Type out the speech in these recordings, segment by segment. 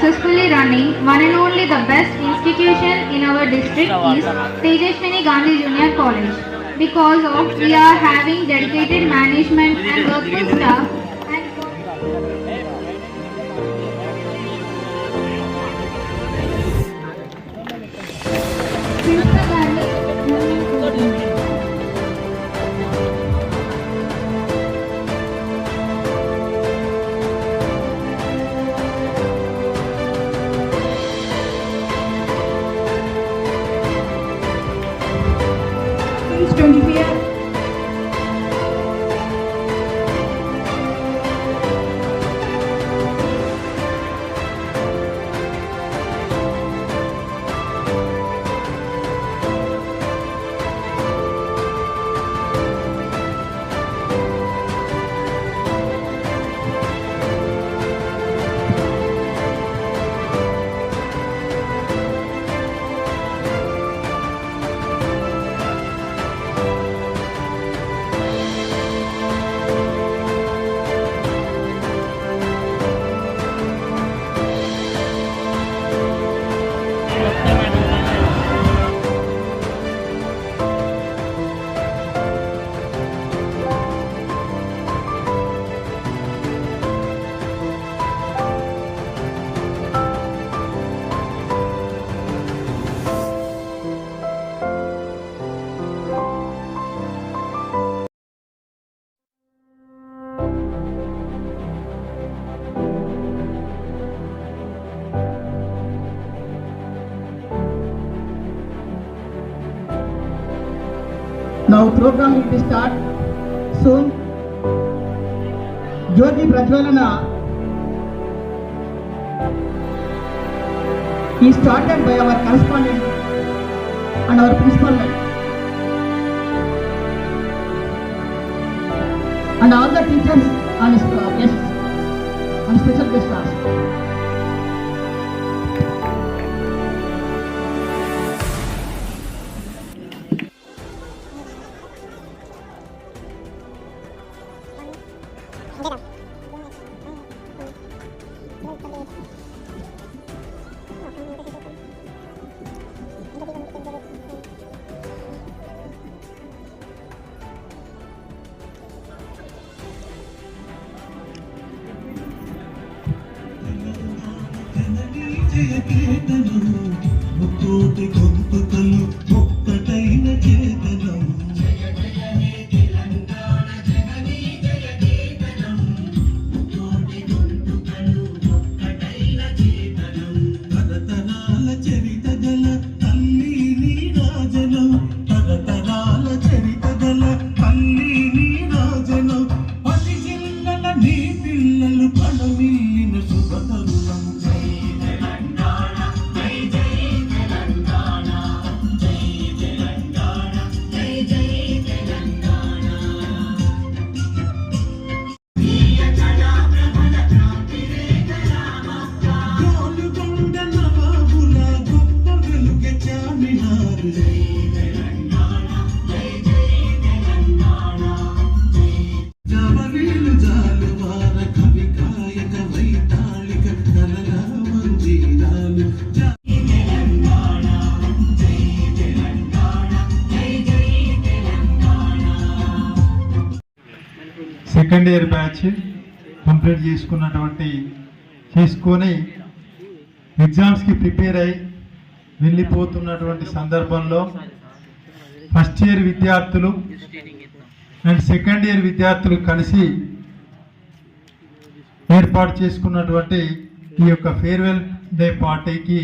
successfully running one and only the best institution in our district is Tejaswini Gandhi Junior College. Because of we are having dedicated management and workforce staff and Principal Gandhi Don't fear. Now program will be start soon. Jyoti Prajwalana is started by our correspondent and our principal and all the teachers and guests and special guests also. Second year batch complete చేసుకొని ఎగ్జామ్స్కి prepare అయి వెళ్ళిపోతున్నటువంటి సందర్భంలో first year విద్యార్థులు and second year విద్యార్థులు కలిసి ఏర్పాటు చేసుకున్నటువంటి ఈ యొక్క ఫేర్వెల్ డే పార్టీకి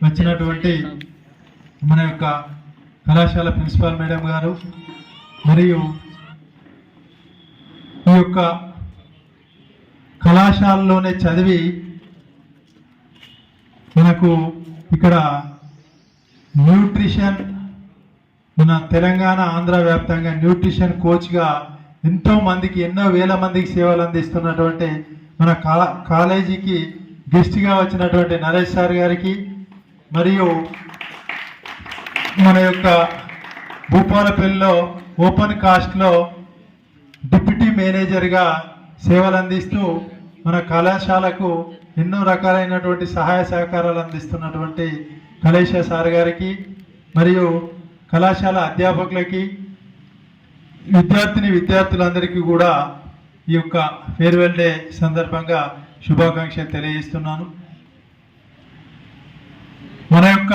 వచ్చినటువంటి మన యొక్క కళాశాల ప్రిన్సిపాల్ మేడం గారు మరియు ఈ యొక్క కళాశాలలోనే చదివి మనకు ఇక్కడ న్యూట్రిషన్ మన తెలంగాణ ఆంధ్ర వ్యాప్తంగా న్యూట్రిషన్ కోచ్గా ఎంతో మందికి ఎన్నో వేల మందికి సేవలు అందిస్తున్నటువంటి మన కాలేజీకి గెస్ట్గా వచ్చినటువంటి నరేష్ సార్ గారికి మరియు మన యొక్క భూపాలపల్లిలో ఓపెన్ కాస్ట్లో డిప్యూటీ మేనేజర్గా సేవలు అందిస్తూ మన కళాశాలకు ఎన్నో రకాలైనటువంటి సహాయ సహకారాలు అందిస్తున్నటువంటి కలేశ సార్ గారికి మరియు కళాశాల అధ్యాపకులకి విద్యార్థులందరికీ కూడా ఈ యొక్క ఫేర్వెల్ డే సందర్భంగా శుభాకాంక్షలు తెలియజేస్తున్నాను. మన యొక్క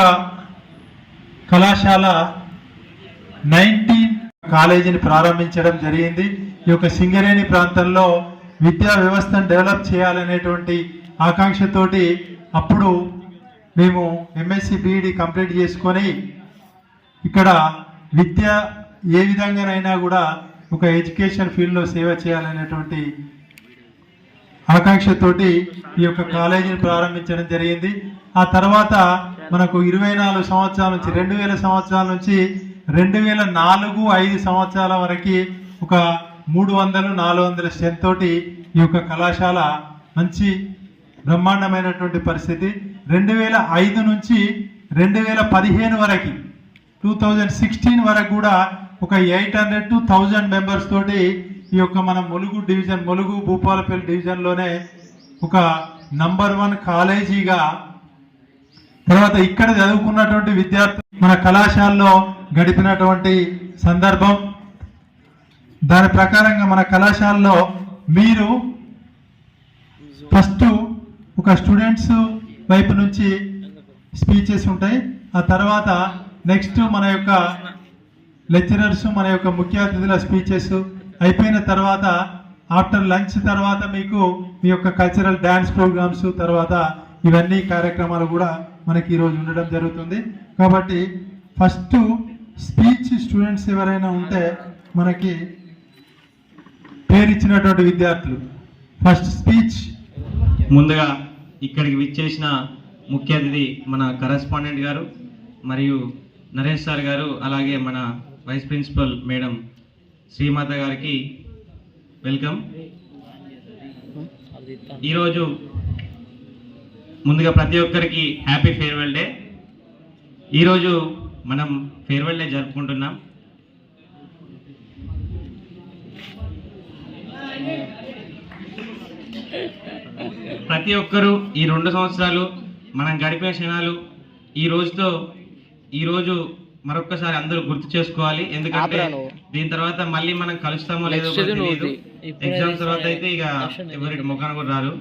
కళాశాల 19 కాలేజీని ప్రారంభించడం జరిగింది. ఈ యొక్క సింగరేణి ప్రాంతంలో విద్యా వ్యవస్థను డెవలప్ చేయాలనేటువంటి ఆకాంక్షతోటి అప్పుడు మేము ఎంఎస్సి బీఈడి కంప్లీట్ చేసుకొని ఇక్కడ విద్య ఏ విధంగానైనా కూడా ఒక ఎడ్యుకేషన్ ఫీల్డ్లో సేవ చేయాలనేటువంటి ఆకాంక్షతోటి ఈ యొక్క కాలేజీని ప్రారంభించడం జరిగింది. ఆ తర్వాత మనకు 24 సంవత్సరాల నుంచి 2000 సంవత్సరాల నుంచి 2004-5 సంవత్సరాల వరకు ఒక 300-400 స్ట్రెంత్ తోటి ఈ యొక్క కళాశాల మంచి బ్రహ్మాండమైనటువంటి పరిస్థితి. 2005 నుంచి 2015 వరకు 2016 వరకు కూడా ఒక 800-1000 మెంబర్స్ తోటి ఈ యొక్క మన ములుగు భూపాలపల్లి డివిజన్లోనే ఒక నంబర్ 1 కాలేజీగా, తర్వాత ఇక్కడ చదువుకున్నటువంటి విద్యార్థులు మన కళాశాలలో గడిపినటువంటి సందర్భం. దాని ప్రకారంగా మన కళాశాలలో మీరు ఫస్ట్ ఒక స్టూడెంట్స్ వైపు నుంచి స్పీచెస్ ఉంటాయి. ఆ తర్వాత నెక్స్ట్ మన యొక్క లెక్చరర్స్, మన యొక్క ముఖ్య అతిథుల స్పీచెస్ అయిపోయిన తర్వాత ఆఫ్టర్ లంచ్ తర్వాత మీకు మీ యొక్క కల్చరల్ డ్యాన్స్ ప్రోగ్రామ్స్ తర్వాత ఇవన్నీ కార్యక్రమాలు కూడా మనకి ఈరోజు ఉండడం జరుగుతుంది. కాబట్టి ఫస్ట్ స్పీచ్ స్టూడెంట్స్ ఎవరైనా ఉంటే మనకి పేరు ఇచ్చినటువంటి విద్యార్థులు ఫస్ట్ స్పీచ్. ముందుగా ఇక్కడికి విచ్చేసిన ముఖ్య అతిథి మన కరెస్పాండెంట్ గారు మరియు నరేష్ సార్ గారు, అలాగే మన వైస్ ప్రిన్సిపల్ మేడం శ్రీమాత గారికి వెల్కమ్. ఈరోజు ముందుగా ప్రతి ఒక్కరికి హ్యాపీ ఫేర్వెల్ డే. ఈరోజు మనం ఫేర్వెల్ డే జరుపుకుంటున్నాం. ప్రతి ఒక్కరూ ఈ 2 సంవత్సరాలు మనం గడిపిన క్షణాలు ఈరోజు మరొక్కసారి అందరూ గుర్తు చేసుకోవాలి. ఎందుకంటే దీని తర్వాత మళ్ళీ మనం కలుస్తామో లేదో తెలియదు. ఎగ్జామ్స్ తర్వాత అయితే ఇక ఎవరి ముఖాన్ని కూడా రారు.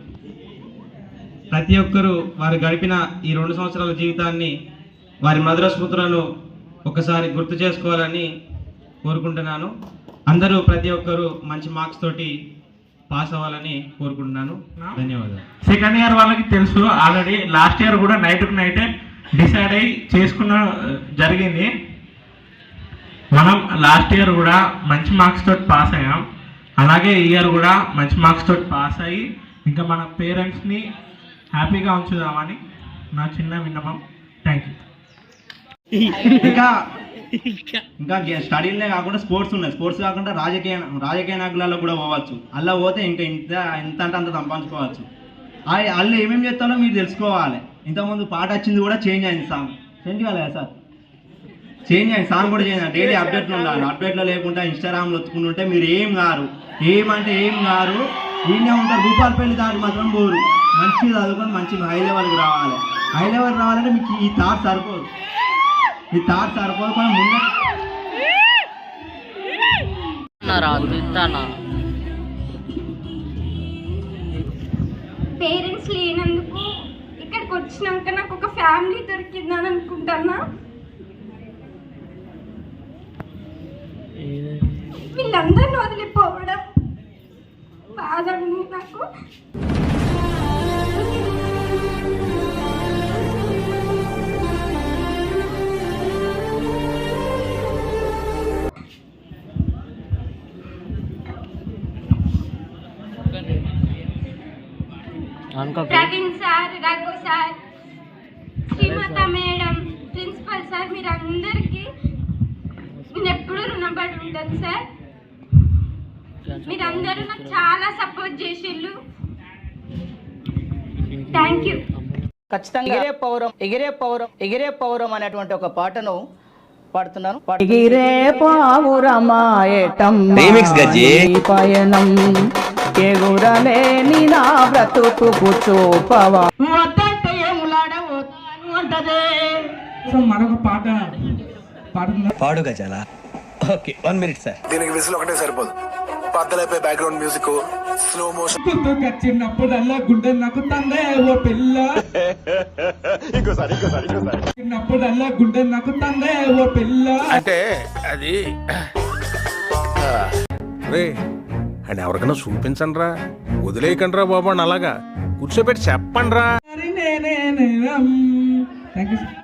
ప్రతి ఒక్కరూ వారు గడిపిన ఈ 2 సంవత్సరాల జీవితాన్ని, వారి మధుర స్మృతులను ఒకసారి గుర్తు చేసుకోవాలని కోరుకుంటున్నాను. అందరూ ప్రతి ఒక్కరూ మంచి మార్క్స్ తోటి పాస్ అవ్వాలని కోరుకుంటున్నాను. ధన్యవాదాలు. సెకండ్ ఇయర్ వాళ్ళకి తెలుసు ఆల్రెడీ, లాస్ట్ ఇయర్ కూడా నైటే డిసైడ్ అయ్యి చేసుకున్న జరిగింది. మనం లాస్ట్ ఇయర్ కూడా మంచి మార్క్స్ తోటి పాస్ అయ్యాం. అలాగే ఈ ఇయర్ కూడా మంచి మార్క్స్ తోటి పాస్ అయ్యి ఇంకా మన పేరెంట్స్ని హ్యాపీగా ఉంచుదామని నా చిన్న విన్నపం. Thank you. ఇంకా స్టడీలే కాకుండా స్పోర్ట్స్ ఉన్నాయి. స్పోర్ట్స్ కాకుండా రాజకీయ నాయకులలో కూడా పోవచ్చు. అలా పోతే ఇంకా ఎంత అంటే అంత సంపాదించుకోవచ్చు. వాళ్ళు ఏమేమి చేస్తారో మీరు తెలుసుకోవాలి. ఇంతకుముందు పాట వచ్చింది కూడా చేంజ్ అయింది. సాంగ్ చేంజ్ కాలేదు సార్, చేంజ్ అయింది. సాంగ్ కూడా చేంజ్ అయింది. డైలీ అప్డేట్లో ఉండాలి. అప్డేట్లో లేకుండా ఇన్స్టాగ్రామ్లో ఒత్తుకుంటుంటే మీరు ఏం గారు ఈయనే ఉంటారు. భూపాలపల్లి దానికి మాత్రం పోరు. మంచిగా చదువుకొని మంచి హై లెవెల్కి రావాలి. హై లెవెల్ రావాలంటే మీకు ఈ థాట్ సరిపోదు. కొంచెం ముందు పేరెంట్స్ లేనందుకు ఇక్కడికి వచ్చినాక నాకు ఒక ఫ్యామిలీ దొరికిందని అనుకుంటున్నా. వీళ్ళందరినీ వదిలిపోవడం బాధ ఉంది నాకు. Praveen sir, Raghu sir, Srimata madam, principal sir, మీరందరికీ నేను ఎప్పుడూ రుణపడి ఉంటాను సార్. మీరందరూ నాకు చాలా సపోర్ట్ చేసిళ్ళు. Thank you. ఖచ్చితంగా ఎగిరే పౌరం అనేటువంటి ఒక పాటను పాడుతున్నాను. ఎగిరే పావురమాయటం పయనం ఎగురలేని నా బ్రతుకు చూపవా వద్దంటే ఏములాడబోతాను అంటదే. సో మరొక పాట పాడు గజాల. Okay 1 minute sir. దీనికి విసులు ఒకటే సరిపోదు, పద్దలైపోయి బ్యాక్గ్రౌండ్ మ్యూజిక్, స్లో మోషన్. గుర్తుకొచ్చినప్పుడల్లా గుండె నాకు తందే ఓ పిల్ల. చిన్నప్పుడల్లా గుండె నాకు తందే ఓ పిల్ల. అంటే అది రే అని ఎవరికైనా చూపించండి రా, వదిలేయకండి రా బాబు అని అలాగా కూర్చోబెట్టి చెప్పండి రా. నేనే థ్యాంక్ యూ సార్.